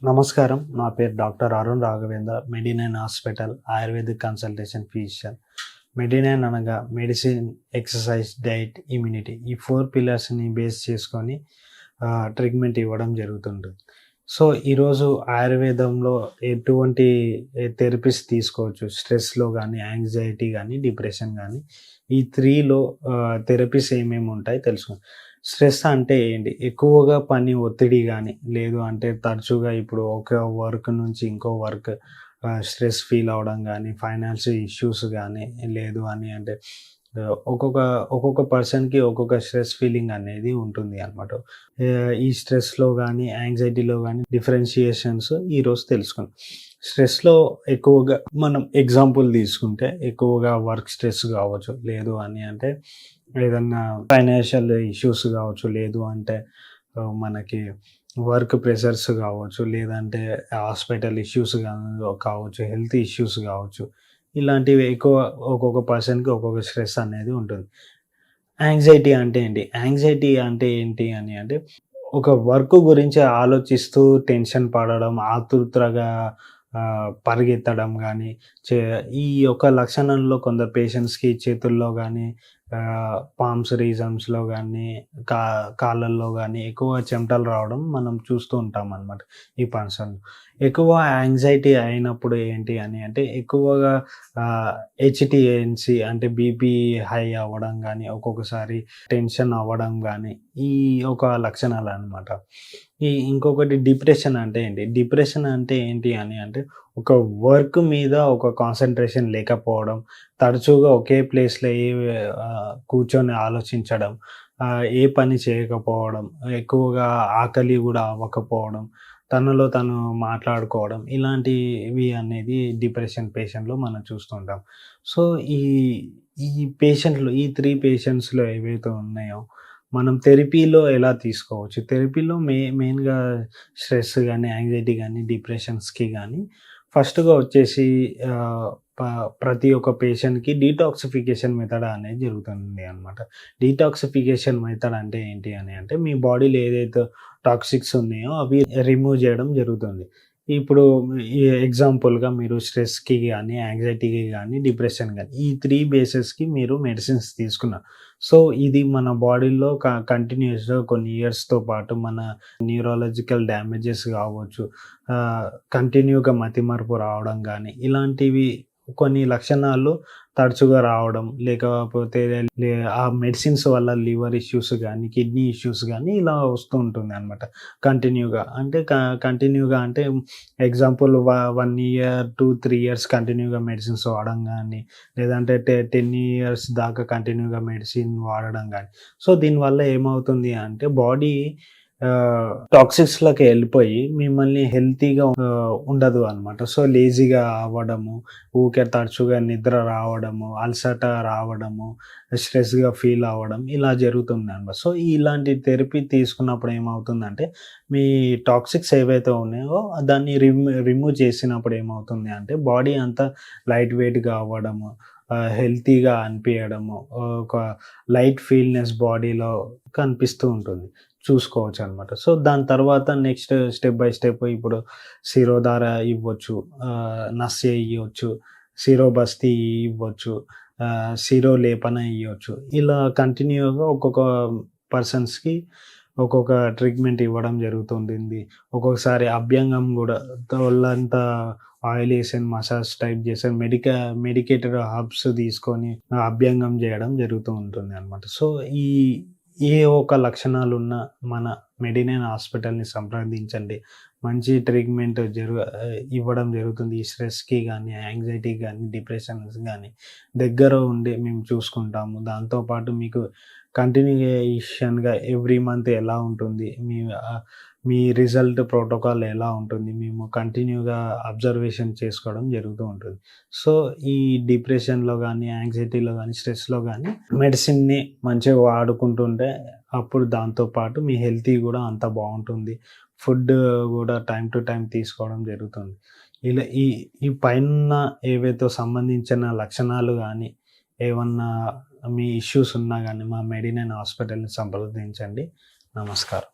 నమస్కారం. నా పేరు doctor Arun Raghavendra. Medinine hospital ayurvedic consultation physician. Medinine అనగా మెడిసిన్, ఎక్సర్సైజ్, డైట్, ఇమ్యూనిటీ ఈ 4 పిల్లర్స్‌ని బేస్ చేసుకొని ట్రీట్మెంట్ ఇవ్వడం జరుగుతుంటుంది. సో, ఈరోజు ఆయుర్వేదంలో ఎటువంటి థెరపీస్ తీసుకోవచ్చు. స్ట్రెస్‌లో గానీ, యాంగ్జైటీ గానీ, డిప్రెషన్ గానీ ఈ 3లో థెరపీస్ ఏమేమి ఉంటాయో తెలుసుకుందాం. స్ట్రెస్ అంటే ఏంటి? ఎక్కువగా పని ఒత్తిడి గాని, లేదు అంటే తరచుగా ఇప్పుడు ఒక వర్క్ నుంచి ఇంకో వర్క్ స్ట్రెస్ ఫీల్ అవ్వడం గాని, ఫైనాన్షియల్ ఇష్యూస్ గాని, లేదు అని అంటే ఒక్కొక్క పర్సన్‌కి ఒక్కొక్క స్ట్రెస్ ఫీలింగ్ అనేది ఉంటుంది అన్నమాట. ఈ స్ట్రెస్‌లో గాని, యాంగ్జైటీలో గాని డిఫరెన్షియేషన్స్ ఈరోజు తెలుసుకుందాం. స్ట్రెస్‌లో ఎక్కువగా మనం ఎగ్జాంపుల్ తీసుకుంటే ఎక్కువగా వర్క్ స్ట్రెస్ కావచ్చు, లేదు అని అంటే ఏదన్నా ఫైనాన్షియల్ ఇష్యూస్ కావచ్చు, లేదు అంటే మనకి వర్క్ ప్రెషర్స్ కావచ్చు, లేదంటే హాస్పిటల్ ఇష్యూస్ కావచ్చు, హెల్త్ ఇష్యూస్ కావచ్చు. ఇలాంటివి ఎక్కువ ఒక్కొక్క పర్సన్‌కి ఒక్కొక్క స్ట్రెస్ అనేది ఉంటుంది. యాంగ్జైటీ అంటే ఏంటి? యాంగ్జైటీ అంటే ఏంటి అని అంటే ఒక వర్క్ గురించి ఆలోచిస్తూ టెన్షన్ పడడం, ఆతృతగా పరిగెత్తడం గానీ, చే ఈ యొక్క లక్షణంలో కొందరు పేషెంట్స్‌కి చేతుల్లో గానీ, పామ్స్ రీజన్స్‌లో గానీ, కా కాళ్ళల్లో గానీ ఎక్కువ చెమటలు రావడం మనం చూస్తూ ఉంటామనమాట ఈ పర్సన్. ఎక్కువ యాంగ్జైటీ అయినప్పుడు ఏంటి అని అంటే ఎక్కువగా హెచ్‌టిఎన్‌సి అంటే బీపీ హై అవ్వడం గానీ, ఒక్కొక్కసారి టెన్షన్ అవ్వడం గానీ, ఈ ఒక లక్షణాలనమాట. ఇంకొకటి డిప్రెషన్ అంటే ఏంటి? డిప్రెషన్ అంటే ఏంటి అని అంటే ఒక వర్క్ మీద ఒక కాన్సంట్రేషన్ లేకపోవడం, తరచుగా ఒకే ప్లేస్‌లో కూర్చొని ఆలోచించడం, ఏ పని చేయకపోవడం, ఎక్కువగా ఆకలి గూడా అవ్వకపోవడం, తనలో తను మాట్లాడుకోవడం, ఇలాంటివి అనేది డిప్రెషన్ పేషెంట్‌లో మనం చూస్తుంటాం. సో, ఈ ఈ ఈ 3 పేషెంట్స్‌లో ఏవైతే ఉన్నాయో, మనం థెరపీలో ఎలా తీసుకోవచ్చు? థెరపీలో మెయిన్‌గా స్ట్రెస్ గానీ, యాంగ్జైటీ గానీ, డిప్రెషన్స్‌కి గానీ ఫస్ట్‌గా వచ్చేసి ఆహ్, ప ప్రతి ఒక్క పేషెంట్‌కి డీటాక్సిఫికేషన్ మెథడ్ అనేది జరుగుతుంది అనమాట. డీటాక్సిఫికేషన్ మెథడ్ అంటే ఏంటి అని అంటే, మీ బాడీలో ఏదైతే టాక్సిక్స్ ఉన్నాయో అవి రిమూవ్ జేయడం జరుగుతుంది. ఇప్పుడు ఈ ఎగ్జాంపుల్‌గా మీరు స్ట్రెస్‌కి గానీ, యాంగ్జైటీకి గానీ, డిప్రెషన్ గానీ ఈ 3 బేసెస్‌కి మీరు మెడిసిన్స్ తీసుకున్నారు. సో, ఇది మన బాడీలో కంటిన్యూయస్‌గా కొన్ని ఇయర్స్‌తో పాటు మన న్యూరాలజికల్ డ్యామేజెస్ కావచ్చు, కంటిన్యూగా మతిమరుపు రావడం గానీ, ఇలాంటివి కొన్ని లక్షణాలు తరచుగా రావడం, లేకపోతే ఆ మెడిసిన్స్ వల్ల లివర్ ఇష్యూస్ గానీ, కిడ్నీ ఇష్యూస్ గానీ ఇలా వస్తూ ఉంటుందనమాట కంటిన్యూగా. అంటే కంటిన్యూగా అంటే ఎగ్జాంపుల్ 1 ఇయర్ టు 3 ఇయర్స్ కంటిన్యూగా మెడిసిన్స్ వాడడం గానీ, లేదంటే 10 ఇయర్స్ దాకా కంటిన్యూగా మెడిసిన్ వాడడం గానీ. సో, దీనివల్ల ఏమవుతుంది అంటే బాడీ టాక్సిక్స్‌లోకి ఎళ్ళిపోయి మిమ్మల్ని హెల్తీగా ఉండదు అనమాట. సో, లేజీగా అవ్వడము, ఊకే తరచుగా నిద్ర రావడము, అలసట రావడము, స్ట్రెస్‌గా ఫీల్ అవ్వడం ఇలా జరుగుతుందనమాట. సో, ఇలాంటి థెరపీ తీసుకున్నప్పుడు ఏమవుతుందంటే, మీ టాక్సిక్స్ ఏవైతే ఉన్నాయో దాన్ని రిమూవ్ చేసినప్పుడు ఏమవుతుంది అంటే, బాడీ అంతా లైట్ వెయిట్‌గా అవ్వడము, హెల్తీగా అనిపియడము, ఒక లైట్ ఫీల్‌నెస్ బాడీలో కనిపిస్తూ ఉంటుంది. చూసుకోవచ్చనమాట. సో, దాని తర్వాత నెక్స్ట్ స్టెప్ బై స్టెప్ ఇప్పుడు శిరోధార ఇవ్వచ్చు, నస్య ఇయ్యొచ్చు, శిరోబస్తి ఇవ్వచ్చు, శిరోలేపన ఇయ్యొచ్చు. ఇలా కంటిన్యూ‌గా ఒక్కొక్క పర్సన్స్‌కి ఒక్కొక్క ట్రీట్మెంట్ ఇవ్వడం జరుగుతుంటుంది. ఒక్కొక్కసారి అభ్యంగం గూడా ఒళ్ళంతా ఆయిలేషన్ మసాజ్ టైప్ చేసి మెడికేటెడ్ హర్బ్స్ తీసుకొని అభ్యంగం జేయడం జరుగుతూ ఉంటుందనమాట. సో, ఈ ఏ ఒక లక్షణాలున్న మన మెడినైన్ హాస్పిటల్‌ని సంప్రదించండి. మంచి ట్రీట్మెంట్ ఇవ్వడం జరుగుతుంది. ఈ స్ట్రెస్‌కి గానీ, యాంగ్జైటీకి గానీ, డిప్రెషన్స్ గానీ దగ్గర ఉండి మేము చూసుకుంటాము. దాంతో పాటు మీకు కంటిన్యూయేషన్‌గా ఎవ్రీ మంత్ ఎలా ఉంటుంది, మీ రిజల్ట్ ప్రోటోకాల్ ఎలా ఉంటుంది, మేము కంటిన్యూగా అబ్జర్వేషన్ చేసుకోవడం జరుగుతూ ఉంటుంది. సో, ఈ డిప్రెషన్‌లో గానీ, యాంగ్జైటీలో గానీ, స్ట్రెస్‌లో గానీ మెడిసిన్‌ని మంచిగా వాడుకుంటుంటే అప్పుడు దాంతో పాటు మీ హెల్తీ గూడా అంత బావుంటుంది. ఫుడ్ గూడా టైమ్ టు టైమ్ తీసుకోవడం జరుగుతుంది. ఇలా ఈ ఈ పైనున్న ఏవైతే సంబంధించిన లక్షణాలు గానీ, ఏమన్నా మీ ఇష్యూస్ ఉన్నా గానీ మా మెడినైన్ హాస్పిటల్‌ని సంప్రదించండి. నమస్కారం.